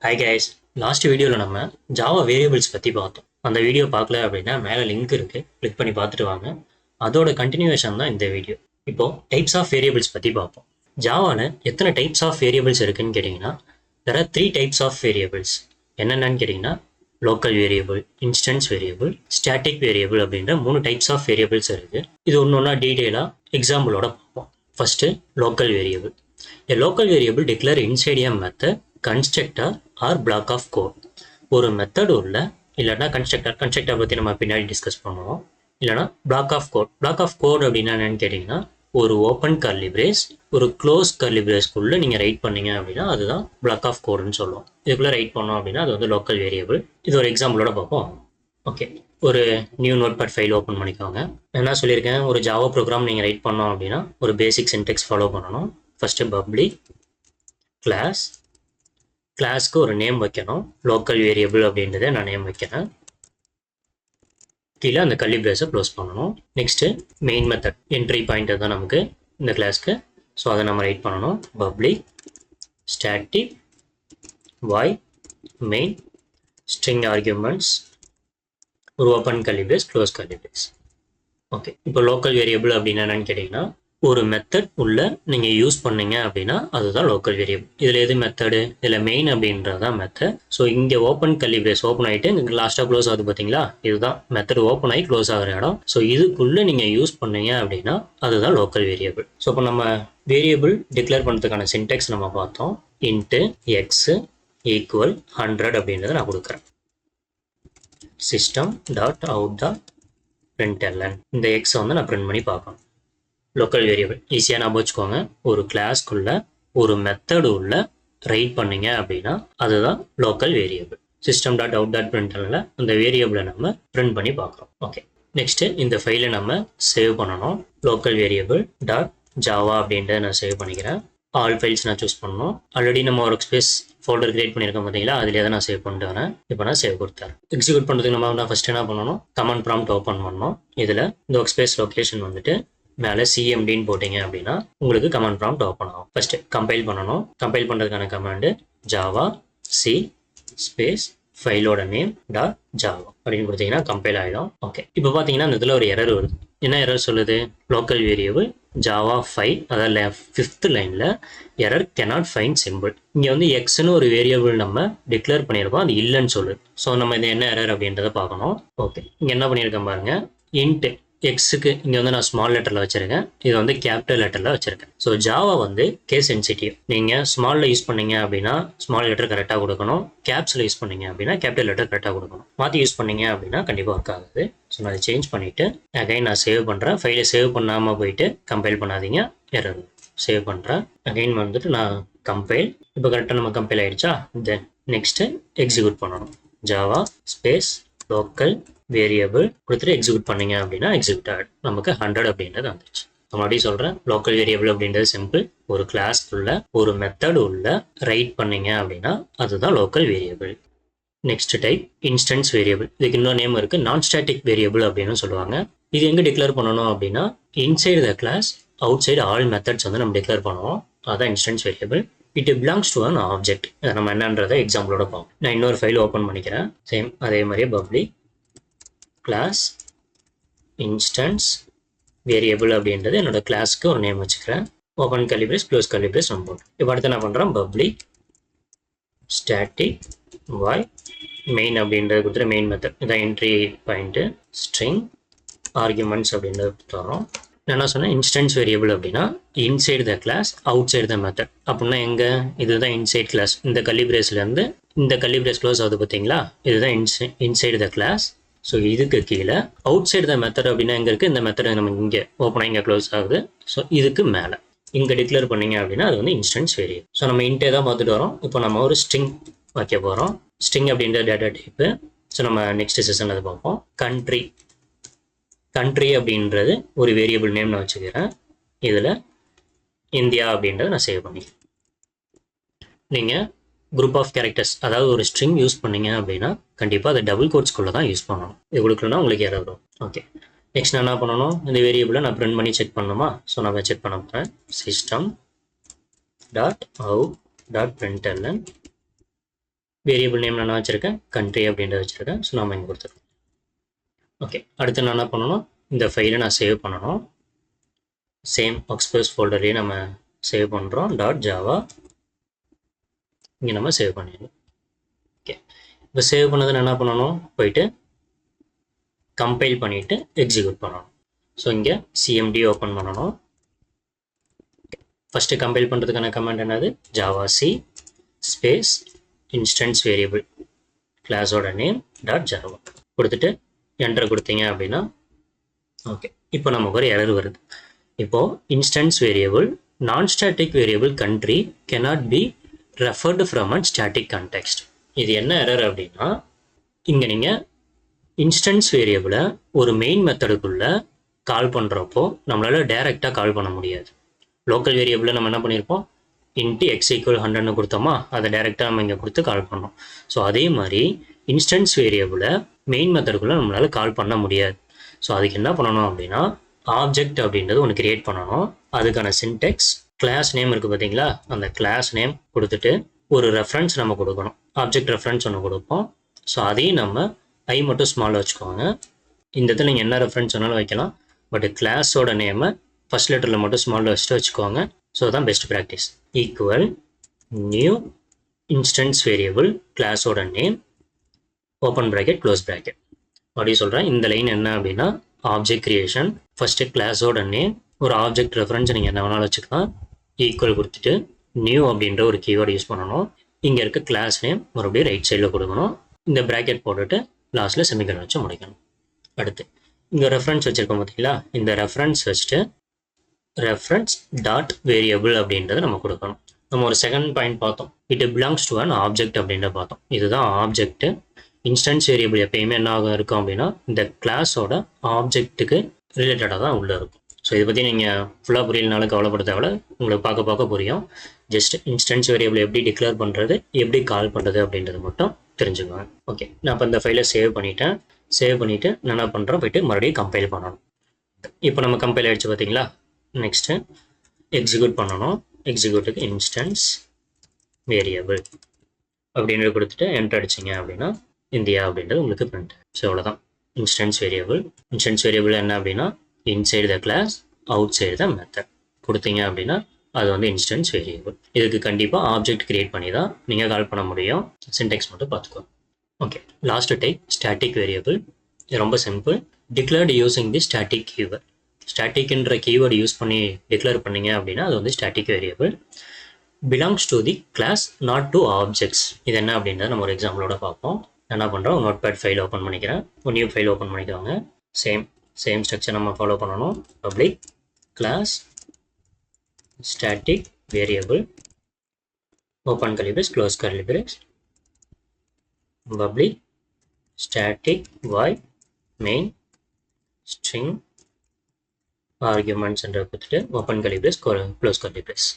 Hi guys, last வீடியோவில் நம்ம Java variables பற்றி பார்த்தோம். அந்த வீடியோ பார்க்கல அப்படின்னா மேலே லிங்க் இருக்குது, கிளிக் பண்ணி பார்த்துட்டு வாங்க. அதோட கண்டினியூவேஷன் தான் இந்த வீடியோ. இப்போது டைப்ஸ் ஆஃப் வேரியபிள்ஸ் பற்றி பார்ப்போம். ஜாவாவில் எத்தனை டைப்ஸ் ஆஃப் வேரியபிள்ஸ் இருக்குன்னு கேட்டிங்கன்னா, there are 3 types of variables. என்னென்னு கேட்டிங்கன்னா, local variable, instance variable, static variable அப்படின்ற 3 டைப்ஸ் ஆஃப் வேரியபிள்ஸ் இருக்குது. இது ஒன்று ஒன்றா டீட்டெயிலாக எக்ஸாம்பிளோட பார்ப்போம். First local variable. A local variable declare inside a method, constructor or block of code. ஒரு மெத்தட் உள்ள இல்லைனா கன்ஸ்ட்ரக்டர் பற்றி நம்ம பின்னாடி டிஸ்கஸ் பண்ணுவோம். இல்லைனா பிளாக் ஆஃப் கோட் அப்படின்னா என்னன்னு கேட்டிங்கன்னா, ஒரு ஓப்பன் கர்லி பிரேஸ் ஒரு க்ளோஸ் கர்லி பிரேஸ்க்குள்ளே நீங்கள் ரைட் பண்ணீங்க அப்படின்னா அதுதான் பிளாக் ஆஃப் கோடுன்னு சொல்லுவோம். இதுக்குள்ளே ரைட் பண்ணோம் அப்படின்னா அது வந்து லோக்கல் வேரியபிள். இது ஒரு எக்ஸாம்பிளோட பார்ப்போம். ஓகே, ஒரு நியூ நோட்பேட் ஃபைல் ஓப்பன் பண்ணிக்கோங்க. என்ன சொல்லியிருக்கேன், ஒரு ஜாவா ப்ரோக்ராம் நீங்கள் ரைட் பண்ணோம் அப்படின்னா ஒரு பேசிக் சின்டெக்ஸ் ஃபாலோ பண்ணணும். ஃபஸ்ட்டு பப்ளிக் கிளாஸ்க்கு ஒரு நேம் வைக்கணும். லோக்கல் வேரியபிள் அப்படின்றத நான் நேம் வைக்கிறேன். கீழே அந்த கர்லி பிரேஸை க்ளோஸ் பண்ணணும். Next main method entry pointer தான் நமக்கு இந்த கிளாஸ்க்கு. ஸோ அதை நம்ம ரைட் பண்ணணும். Public static void main string arguments ஒரு open curly brace close curly brace. Okay, இப்போ லோக்கல் வேரியபிள் அப்படின்னா என்னன்னு கேட்டிங்கன்னா, ஒரு மெத்தட் உள்ள நீங்கள் யூஸ் பண்ணீங்க அப்படின்னா அதுதான் லோக்கல் வேரியபிள். இதில் எது மெத்தடு, இதில் மெயின் அப்படின்றது தான் மெத்தட். ஸோ இங்கே ஓப்பன் கர்லி பிரேஸ் ஓப்பன் ஆகிட்டு இங்கே லாஸ்ட்டாக க்ளோஸ் ஆகுது பார்த்தீங்களா, இதுதான் மெத்தட் ஓப்பன் ஆகி க்ளோஸ் ஆகிற இடம். ஸோ இதுக்குள்ளே நீங்கள் யூஸ் பண்ணீங்க அப்படின்னா அதுதான் லோக்கல் வேரியபிள். ஸோ இப்போ நம்ம வேரியபிள் டிக்ளேர் பண்ணுறதுக்கான சின்டெக்ஸ் நம்ம பார்த்தோம். இன்ட்டு எக்ஸ் ஈக்குவல் 100 அப்படின்றத நான் கொடுக்குறேன். system.out.println இந்த எக்ஸை வந்து நான் பிரிண்ட் பண்ணி பார்க்கணும். லோக்கல் வேரியபிள் ஈஸியாக ஞாபகம் வச்சுக்கோங்க. ஒரு கிளாஸ்க்குள்ள ஒரு மெத்தடு உள்ள ரைட் பண்ணீங்க அப்படின்னா அதுதான் லோக்கல் வேரியபிள். system.out.println அந்த வேரியபிளை நம்ம பிரிண்ட் பண்ணி பார்க்குறோம். ஓகே, நெக்ஸ்ட்டு இந்த ஃபைலை நம்ம சேவ் பண்ணணும். லோக்கல் வேரியபிள் டாட் ஜாவா அப்படின்றத நான் சேவ் பண்ணிக்கிறேன். ஆல் ஃபைல்ஸ் நான் சூஸ் பண்ணணும். ஆல்ரெடி நம்ம ஒர்க் ஸ்பேஸ் ஃபோல்டர் கிரியேட் பண்ணியிருக்கோம் பார்த்தீங்களா, அதிலே தான் நான் சேவ் பண்ணிட்டு வரேன். இப்போ நான் சேவ் கொடுத்தேன். எக்ஸிக்யூட் பண்ணுறதுக்கு நம்ம ஃபஸ்ட்டு என்ன பண்ணணும், கமாண்ட் ப்ராம்ப்ட் ஓப்பன் பண்ணணும். இதில் இந்த ஒர்க் ஸ்பேஸ் லொக்கேஷன் வந்துட்டு மேலே சிஎம்டின்னு போட்டிங்க அப்படின்னா உங்களுக்கு கமாண்ட் ப்ராம்ப்ட் ஓப்பன் ஆகும். ஃபஸ்ட்டு கம்பைல் பண்ணணும். கம்பைல் பண்ணுறதுக்கான கமாண்டு ஜாவா சி ஸ்பேஸ் ஃபைலோட நேம் டாட் ஜாவா அப்படின்னு கொடுத்தீங்கன்னா கம்பைல் ஆகிடும். ஓகே, இப்போ பார்த்தீங்கன்னா இந்த இதில் ஒரு எரர் வருது. என்ன எரர் சொல்லுது, லோக்கல் வேரியபிள் ஜாவா 5 அதாவது 5th லைனில் எரர் cannot find symbol. இங்கே வந்து எக்ஸ்னு ஒரு வேரியபிள் நம்ம டிக்ளேர் பண்ணியிருக்கோம், அது இல்லைன்னு சொல்லுது. ஸோ நம்ம இது என்ன எரர் அப்படின்றத பார்க்கணும். ஓகே, இங்கே என்ன பண்ணியிருக்கேன் பாருங்கள், இன்ட்டு எக்ஸுக்கு இங்கே வந்து நான் ஸ்மால் லெட்டரில் வச்சுருக்கேன், இது வந்து கேபிட்டல் லெட்டரில் வச்சுருக்கேன். ஸோ ஜாவா வந்து கேஸ் சென்சிட்டிவ். நீங்கள் ஸ்மாலில் யூஸ் பண்ணீங்க அப்படின்னா ஸ்மால் லெட்டர் கரெக்டாக கொடுக்கணும். கேப்ஸில் யூஸ் பண்ணீங்க அப்படின்னா கேபிட்டல் லெட்டர் கரெக்டாக கொடுக்கணும். மாற்றி யூஸ் பண்ணீங்க அப்படின்னா கண்டிப்பாக ஒர்க் ஆகுது. ஸோ நான் அதை சேஞ்ச் பண்ணிவிட்டு அகைன் நான் சேவ் பண்ணுறேன். ஃபைலை சேவ் பண்ணாமல் போயிட்டு கம்பைல் பண்ணாதீங்க, எரர். சேவ் பண்ணுறேன். அகைன் வந்துட்டு நான் கம்பைல். இப்போ கரெக்டாக நம்ம கம்பைல் ஆகிடுச்சா. தென் நெக்ஸ்ட்டு எக்ஸிக்யூட் பண்ணணும். ஜாவா ஸ்பேஸ் லோக்கல் வேரியபிள் கொடுத்துட்டு எக்ஸிக்யூட் பண்ணீங்க அப்படின்னா எக்ஸிக்யூட் ஆகிடும். நமக்கு 100 அப்படின்றது வந்துச்சு. மறுபடியும் சொல்கிறேன், லோக்கல் வேரியபிள் அப்படின்றது சிம்பிள். ஒரு கிளாஸ்க்குள்ள ஒரு மெத்தட் உள்ள ரைட் பண்ணீங்க அப்படின்னா அதுதான் local variable. Next type instance variable. இதுக்கு இன்னொரு நேம் இருக்குது, நான் ஸ்டாட்டிக் வேரியபிள் அப்படின்னு சொல்லுவாங்க. இது எங்கே டிக்ளேர் பண்ணணும் அப்படின்னா inside the class outside all methods வந்து நம்ம டிக்ளேர் பண்ணுவோம். அதுதான் instance variable. It belongs to an object. அதை நம்ம என்னன்றதை எக்ஸாம்பிளோட பார்ப்போம். நான் இன்னொரு ஃபைல் ஓப்பன் பண்ணிக்கிறேன். சேம் அதே மாதிரியே பப்ளிக் கிளாஸ் இன்ஸ்டன்ஸ் வேரியபிள் அப்படின்றது என்னோட கிளாஸ்க்கு ஒரு நேம் வச்சுக்கிறேன். Open curly brace close curly brace நம்ம போட்டோம். இப்போ அடுத்து என்ன பண்ணுறோம், பப்ளிக் ஸ்டாட்டிக் வாய் மெயின் அப்படின்றது கொடுத்துட்டு மெயின் மெத்தட் இதான் என்ட்ரி பாயிண்ட்டு ஸ்ட்ரிங் ஆர்குமெண்ட்ஸ் அப்படின்றது தரோம். நான் என்ன சொன்னேன், இன்ஸ்டன்ஸ் வேரியபிள் அப்படின்னா inside the class outside the method அப்படின்னா எங்கே, இதுதான் இன்சைட் கிளாஸ். இந்த கர்லி பிரேஸ்லேருந்து இந்த கர்லி பிரேஸ் க்ளோஸ் ஆகுது பார்த்தீங்களா, இதுதான் இன்சைடு த கிளாஸ். ஸோ இதுக்கு கீழே அவுட் சைடு த மெத்தட் அப்படின்னா எங்கே இருக்குது, இந்த மெத்தட் நமக்கு இங்கே ஓப்பனாக இங்கே க்ளோஸ் ஆகுது. ஸோ இதுக்கு மேலே இங்கே டிக்ளேர் பண்ணிங்க அப்படின்னா அது வந்து இன்ஸ்டன்ஸ் வேரியபிள். ஸோ நம்ம இன்ட்டே தான் பார்த்துட்டு வரோம். இப்போ நம்ம ஒரு ஸ்ட்ரிங் வைக்க போகிறோம். ஸ்ட்ரிங் அப்படின்ற டேட்டா டைப்பு. ஸோ நம்ம நெக்ஸ்ட் செஷன் அதை பார்ப்போம். கண்ட்ரி அப்படின்றது ஒரு வேரியபிள் நேம் நான் வச்சுக்கிறேன். இதில் இந்தியா அப்படின்றத நான் சேவ் பண்ணிக்கிறேன். நீங்கள் குரூப் ஆஃப் கேரக்டர்ஸ் அதாவது ஒரு ஸ்ட்ரிங் யூஸ் பண்ணீங்க அப்படின்னா கண்டிப்பாக அதை டபுள் கோட்ஸ்குள்ளே தான் யூஸ் பண்ணணும். இது கொடுக்கலன்னா உங்களுக்கு எரர் வரும். ஓகே, நெக்ஸ்ட் நான் என்ன பண்ணணும், இந்த வேரியபிளை நான் பிரிண்ட் பண்ணி செக் பண்ணணுமா. ஸோ நான் செக் பண்ண போகிறேன். system.out.println வேரியபிள் நேம் நான் வச்சுருக்கேன் கண்ட்ரி அப்படின்றத வச்சுருக்கேன். ஸோ நம்ம இங்கே கொடுத்துருக்கோம். ஓகே, அடுத்து நான் என்ன பண்ணணும், இந்த ஃபைலை நான் சேவ் பண்ணணும். சேம் ஒர்க்ஸ்பேஸ் ஃபோல்டர்லேயே நம்ம சேவ் பண்ணுறோம். .java இங்கே நம்ம சேவ் பண்ணிடணும். ஓகே, இப்போ சேவ் பண்ணதை என்ன பண்ணணும், போயிட்டு கம்பைல் பண்ணிவிட்டு எக்ஸிக்யூட் பண்ணணும். ஸோ இங்கே சிஎம்டி ஓப்பன் பண்ணணும். ஃபஸ்ட்டு கம்பைல் பண்ணுறதுக்கான கமாண்ட் என்னது, javac space instance variable கிளாஸோட நேம் .java கொடுத்துட்டு என்டர் கொடுத்தீங்க அப்படின்னா ஓகே, இப்போ நமக்கு ஒரு எரர் வருது. இப்போது instance variable non static variable country cannot be referred from an static context. இது என்ன எரர் அப்படின்னா, இங்கே நீங்கள் இன்ஸ்டன்ஸ் வேரியபிளை ஒரு மெயின் மெத்தடுக்குள்ளே கால் பண்ணுறப்போ நம்மளால் டைரெக்டாக கால் பண்ண முடியாது. லோக்கல் வேரியபிளில் நம்ம என்ன பண்ணியிருப்போம், இன்ட்டு எக்ஸ் ஈக்குவல் 100ன்னு கொடுத்தோமா, அதை டைரெக்டாக நம்ம இங்கே கொடுத்து கால் பண்ணோம். ஸோ அதே மாதிரி இன்ஸ்டன்ஸ் வேரியபிளை மெயின் மெத்தடுக்குள்ளே நம்மளால் கால் பண்ண முடியாது. ஸோ அதுக்கு என்ன பண்ணணும் அப்படின்னா, ஆப்ஜெக்ட் அப்படின்றது ஒன்று கிரியேட் பண்ணணும். அதுக்கான சின்டெக்ஸ் கிளாஸ் நேம் இருக்குது பார்த்தீங்களா, அந்த கிளாஸ் நேம் கொடுத்துட்டு ஒரு ரெஃபரன்ஸ் நம்ம கொடுக்கணும். ஆப்ஜெக்ட் ரெஃபரன்ஸ் ஒன்று கொடுப்போம். ஸோ அதையும் நம்ம ஐ மட்டும் ஸ்மாலில் வச்சுக்கோங்க. இந்த இடத்துல நீங்கள் என்ன ரெஃபரன்ஸ் வேணாலும் வைக்கலாம், பட் கிளாஸோட நேமை ஃபஸ்ட் லெட்டரில் மட்டும் ஸ்மாலில் வச்சுட்டு வச்சுக்கோங்க. ஸோ தான் best practice. Equal new instance variable கிளாஸோட name open bracket close bracket அப்படி சொல்கிறேன். இந்த லைன் என்ன அப்படின்னா, ஆப்ஜெக்ட் கிரியேஷன் ஃபஸ்ட்டு கிளாஸோட நேம், ஒரு ஆப்ஜெக்ட் ரெஃபரன்ஸ் நீங்கள் என்ன வேணாலும் வச்சுக்கலாம். ஈக்குவல் கொடுத்துட்டு நியூ அப்படின்ற ஒரு கீவேர்டு யூஸ் பண்ணணும். இங்கே இருக்க கிளாஸ் நேம் மறுபடியும் ரைட் சைடில் கொடுக்கணும். இந்த ப்ராக்கெட் போட்டுட்டு லாஸ்ட்டில் செமிகோலன் வச்சு முடிக்கணும். அடுத்து இங்கே ரெஃபரன்ஸ் வச்சுருக்கோம் பார்த்தீங்களா, இந்த ரெஃபரன்ஸ் வச்சுட்டு ரெஃபரன்ஸ் டாட் வேரியபிள் அப்படின்றத நம்ம கொடுக்கணும். நம்ம ஒரு செகண்ட் பாயிண்ட் பார்த்தோம், it belongs to an object அப்படின்ற பார்த்தோம். இதுதான் ஆப்ஜெக்ட். இன்ஸ்டன்ஸ் வேரியபிள் எப்பயுமே என்ன ஆகும் இருக்கும் அப்படின்னா, இந்த கிளாஸோட ஆப்ஜெக்ட்டுக்கு ரிலேட்டடாக தான் உள்ளே இருக்கும். ஸோ இதை பற்றி நீங்கள் ஃபுல்லாக புரியலனாலும் கவலைப்பட தேவை, உங்களுக்கு பார்க்க புரியும். ஜஸ்ட் இன்ஸ்டன்ஸ் வேரியபிள் எப்படி டிக்ளேர் பண்ணுறது, எப்படி கால் பண்ணுறது அப்படின்றது மட்டும் தெரிஞ்சுக்குவேன். ஓகே, நான் இப்போ இந்த ஃபைலை சேவ் பண்ணிவிட்டேன். சேவ் பண்ணிவிட்டு நான் என்ன பண்ணுறேன், போய்ட்டு மறுபடியும் கம்பைல் பண்ணணும். இப்போ நம்ம கம்பைல் ஆகிடுச்சு பார்த்தீங்களா. நெக்ஸ்ட்டு எக்ஸிக்யூட் பண்ணணும். எக்ஸிக்யூட்டுக்கு இன்ஸ்டன்ஸ் வேரியபிள் அப்படின்னு கொடுத்துட்டு என்டர் அடிச்சிங்க அப்படின்னா இந்தியா அப்படின்றது உங்களுக்கு பிரிண்ட். ஸோ அவ்வளோதான் இன்ஸ்டன்ஸ் வேரியபிள். இன்ஸ்டன்ஸ் வேரியபிள் என்ன அப்படின்னா, inside the class outside the method கொடுத்தீங்க அப்படின்னா அது வந்து இன்ஸ்டன்ஸ் வேரியபிள். இதுக்கு கண்டிப்பாக ஆப்ஜெக்ட் கிரியேட் பண்ணி தான் நீங்கள் கால் பண்ண முடியும். சின்டெக்ஸ் மட்டும் பார்த்துக்கோ. Okay, last type static variable. ரொம்ப simple. Declared using the static keyword. ஸ்டாட்டிக்ன்ற கீவேர்டு யூஸ் பண்ணி டிக்ளேர் பண்ணீங்க அப்படின்னா அது வந்து static variable. Belongs to the class not to objects. இது என்ன அப்படின்றத நம்ம ஒரு எக்ஸாம்பிளோட பார்ப்போம். என்ன பண்ணுறோம், நோட்பேட் ஃபைல் ஓப்பன் பண்ணிக்கிறேன். ஒரு நியூ ஃபைல் ஓப்பன் பண்ணிக்கோங்க. சேம் ஸ்ட்ரக்சர் நம்ம ஃபாலோ பண்ணணும். Public class static variable open curly brace close curly brace public static void main string arguments என்ற கொடுத்துட்டு open curly brace close curly brace.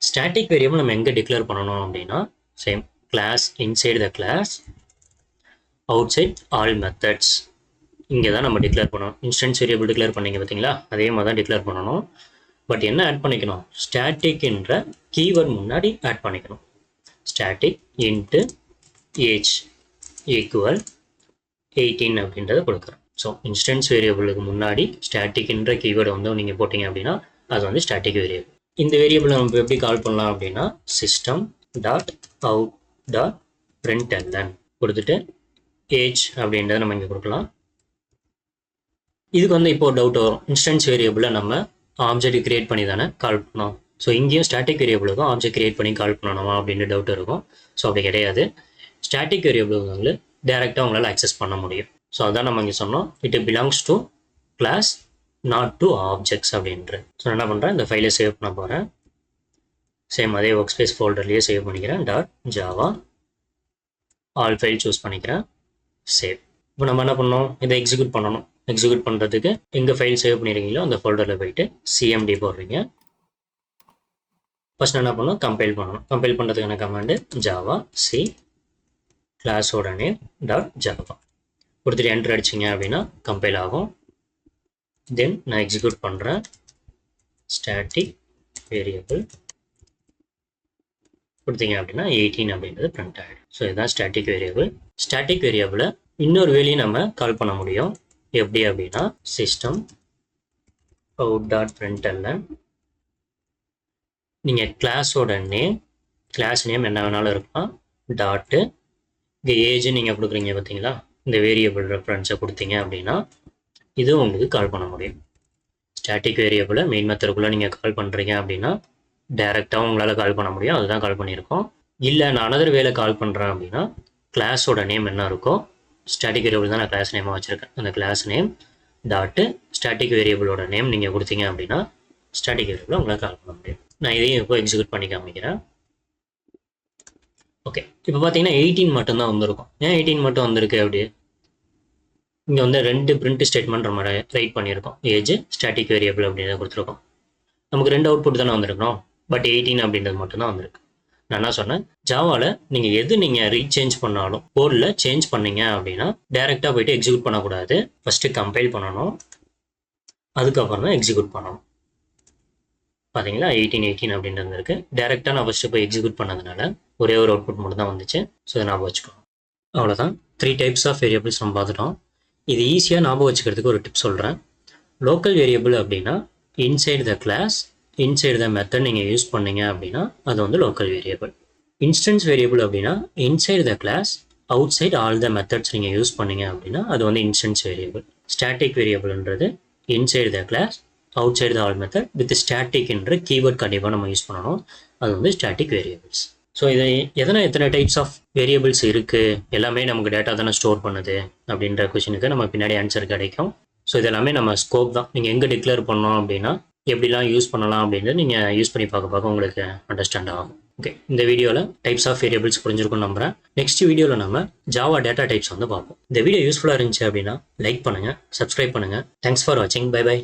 Static variable நம்ம எங்கே declare பண்ணணும் அப்படின்னா, same class inside the class outside all methods. இங்கே தான் நம்ம declare பண்ணணும். இன்ஸ்டன்ஸ் வேரியபிள் டிக்ளேர் பண்ணிங்க பார்த்தீங்களா, அதே மாதிரி தான் டிக்ளேர் பண்ணணும். பட் என்ன ஆட் பண்ணிக்கணும், ஸ்டாட்டிக்ன்ற கீவேர்ட் முன்னாடி ஆட் பண்ணிக்கணும். ஸ்டாட்டிக் இன்ட்டு ஏஜ் ஈக்குவல் 18 அப்படின்றத கொடுக்குறோம். ஸோ இன்ஸ்டன்ஸ் வேரியபிளுக்கு முன்னாடி ஸ்டாட்டிக்ன்ற கீவேர்டு வந்து நீங்கள் போட்டிங்க அப்படின்னா அது வந்து ஸ்டாட்டிக் வேரியபிள். இந்த வேரியபிள் நம்ம எப்படி கால் பண்ணலாம் அப்படின்னா, system dot out dot println கொடுத்துட்டு ஏஜ் அப்படின்றத நம்ம இங்கே கொடுக்கலாம். இதுக்கு வந்து இப்போ டவுட் வரும், இன்ஸ்டன்ஸ் வேரியபிளை நம்ம ஆப்ஜெக்ட் கிரியேட் பண்ணி தானே கால் பண்ணோம். ஸோ இங்கேயும் ஸ்டாட்டிக் வேரியபிளுக்கும் ஆப்ஜெக்ட் கிரியேட் பண்ணி கால் பண்ணணுமா அப்படின்னு டவுட் இருக்கும். ஸோ அப்படி கிடையாது. ஸ்டாட்டிக் வேரியபிளுக்கு வந்து டைரெக்டாக உங்களால் அக்சஸ் பண்ண முடியும். ஸோ அதான் நம்ம இங்கே சொன்னோம், it belongs to class not to objects அப்படின்ற. ஸோ என்ன பண்ணுறேன், இந்த ஃபைலை சேவ் பண்ண போகிறேன். சேம் அதே ஒர்க் ஸ்பேஸ் ஃபோல்டர்லேயே சேவ் பண்ணிக்கிறேன். .java ஆல் ஃபைல் சூஸ் பண்ணிக்கிறேன். சேவ். இப்போ நம்ம என்ன பண்ணோம், இதை எக்ஸிக்யூட் பண்ணணும். எக்ஸிக்யூட் பண்ணுறதுக்கு எங்கே ஃபைல் சேவ் பண்ணிடுறீங்களோ அந்த ஃபோல்டரில் போயிட்டு சிஎம்டி போடுறீங்க. ஃபஸ்ட் என்ன பண்ணணும், கம்பைல் பண்ணணும். கம்பைல் பண்ணுறதுக்கான கமாண்டு ஜாவா சி கிளாஸோட நேம் .java கொடுத்துட்டு என்டர் அடிச்சிங்க அப்படின்னா கம்பைல் ஆகும். தென் நான் எக்ஸிக்யூட் பண்ணுறேன். ஸ்டாட்டிக் வேரியபிள் கொடுத்தீங்க அப்படின்னா 18 அப்படின்றது பிரிண்ட் ஆகிடும். ஸோ இதுதான் ஸ்டாட்டிக் வேரியபிள். ஸ்டாட்டிக் வேரியபிளை இன்னொரு வேலையும் நம்ம கால் பண்ண முடியும். எப்படி அப்படின்னா சிஸ்டம் அவுட் டாட் பிரிண்ட்எல்என், நீங்கள் கிளாஸோட நேம், கிளாஸ் நேம் என்ன வேணாலும் இருக்கலாம், டாட்டு இங்கே ஏஜ் நீங்கள் கொடுக்குறீங்க பார்த்தீங்களா, இந்த வேரியபிள் ரெஃபரன்ஸை கொடுத்தீங்க அப்படின்னா இது உங்களுக்கு கால் பண்ண முடியும். ஸ்டாட்டிக் வேரியபிளை மெயின் மெத்தடுக்குள்ளே நீங்கள் கால் பண்ணுறீங்க அப்படின்னா டைரெக்டாகவும் உங்களால் கால் பண்ண முடியும். அதுதான் கால் பண்ணியிருக்கோம். இல்லை நான் அனதர் வேலை கால் பண்ணுறேன் அப்படின்னா கிளாஸோட நேம் என்ன இருக்கோ, ஸ்டாட்டிக் வேரியபிள் தான் நான் கிளாஸ் நேமாக வச்சுருக்கேன், அந்த கிளாஸ் நேம் டாட்டு ஸ்டாட்டிக் வேரியபிளோட நேம் நீங்கள் கொடுத்தீங்க அப்படின்னா ஸ்டாட்டிக் வேரியபிளை உங்களால் கால் பண்ண முடியும். நான் இதையும் இப்போ எக்ஸிக்யூட் பண்ணி காமிக்கிறேன். ஓகே, இப்போ பார்த்தீங்கன்னா 18 மட்டும்தான் வந்திருக்கும். ஏன் 18 மட்டும் வந்திருக்கு அப்படி? இங்கே வந்து 2 பிரிண்ட் ஸ்டேட்மெண்ட் நம்ம ரைட் பண்ணியிருக்கோம். ஏஜ் ஸ்டாட்டிக் வேரியபிள் அப்படின்னு கொடுத்துருக்கோம். நமக்கு 2 அவுட்புட் தானே வந்திருக்கணும், பட் 18 அப்படின்றது மட்டும்தான் வந்திருக்கு. நான் என்ன சொன்னேன், ஜாவாவில் நீங்கள் எது நீங்கள் ரீசேஞ்ச் பண்ணாலும் கோடில் சேஞ்ச் பண்ணீங்க அப்படின்னா டேரெக்டாக போயிட்டு எக்ஸிக்யூட் பண்ணக்கூடாது. ஃபஸ்ட்டு கம்பைல் பண்ணணும், அதுக்கப்புறம் தான் எக்ஸிக்யூட் பண்ணணும். பார்த்தீங்களா 18 அப்படின்றது இருக்கு. டேரெக்டாக நான் ஃபஸ்ட்டு போய் எக்ஸிக்யூட் பண்ணதுனால ஒரே ஒரு அவுட்புட் மட்டும் தான் வந்துச்சு. ஸோ இதை ஞாபகம் வச்சுக்கணும். அவ்வளோதான். 3 டைப்ஸ் ஆஃப் வேரியபிள்ஸ் நம்ம பார்த்துட்டோம். இது ஈஸியாக ஞாபகம் வச்சுக்கிறதுக்கு ஒரு டிப் சொல்கிறேன். லோக்கல் வேரியபிள் அப்படின்னா inside the class, inside the method நீங்கள் யூஸ் பண்ணீங்க அப்படின்னா அது வந்து லோக்கல் வேரியபிள். இன்ஸ்டன்ஸ் வேரியபிள் அப்படின்னா inside the class, outside all the methods நீங்கள் யூஸ் பண்ணீங்க அப்படின்னா அது வந்து இன்ஸ்டன்ஸ் வேரியபிள். ஸ்டாட்டிக் வேரியபிள்ன்றது inside the class, outside the all method with static என்ற கீவேர்ட் கண்டிப்பாக நம்ம யூஸ் பண்ணணும். அது வந்து ஸ்டாட்டிக் வேரியபிள்ஸ். ஸோ இது எத்தனை டைப்ஸ் ஆஃப் வேரியபிள்ஸ் இருக்குது, எல்லாமே நமக்கு டேட்டா தானே ஸ்டோர் பண்ணுது அப்படின்ற கொஷனுக்கு நம்ம பின்னாடி ஆன்சர் கிடைக்கும். ஸோ இது எல்லாமே நம்ம ஸ்கோப் தான். நீங்கள் எங்கே டிக்ளேர் பண்ணோம் அப்படின்னா எப்படிலாம் யூஸ் பண்ணலாம் அப்படின்றது நீங்கள் யூஸ் பண்ணி பார்க்க உங்களுக்கு அண்டர்ஸ்டாண்ட் ஆகும். ஓகே, இந்த வீடியோவில் டைப்ஸ் ஆஃப் வேரியபிள்ஸ் புரிஞ்சிருக்கும்னு நம்புறேன். நெக்ஸ்ட் வீடியோவில் நம்ம ஜாவா டேட்டா டைப்ஸ் வந்து பார்ப்போம். இந்த வீடியோ யூஸ்ஃபுல்லாக இருந்துச்சு அப்படின்னா லைக் பண்ணுங்கள், சப்ஸ்கிரைப் பண்ணுங்கள். தேங்க்ஸ் ஃபார் வாட்சிங். Bye by.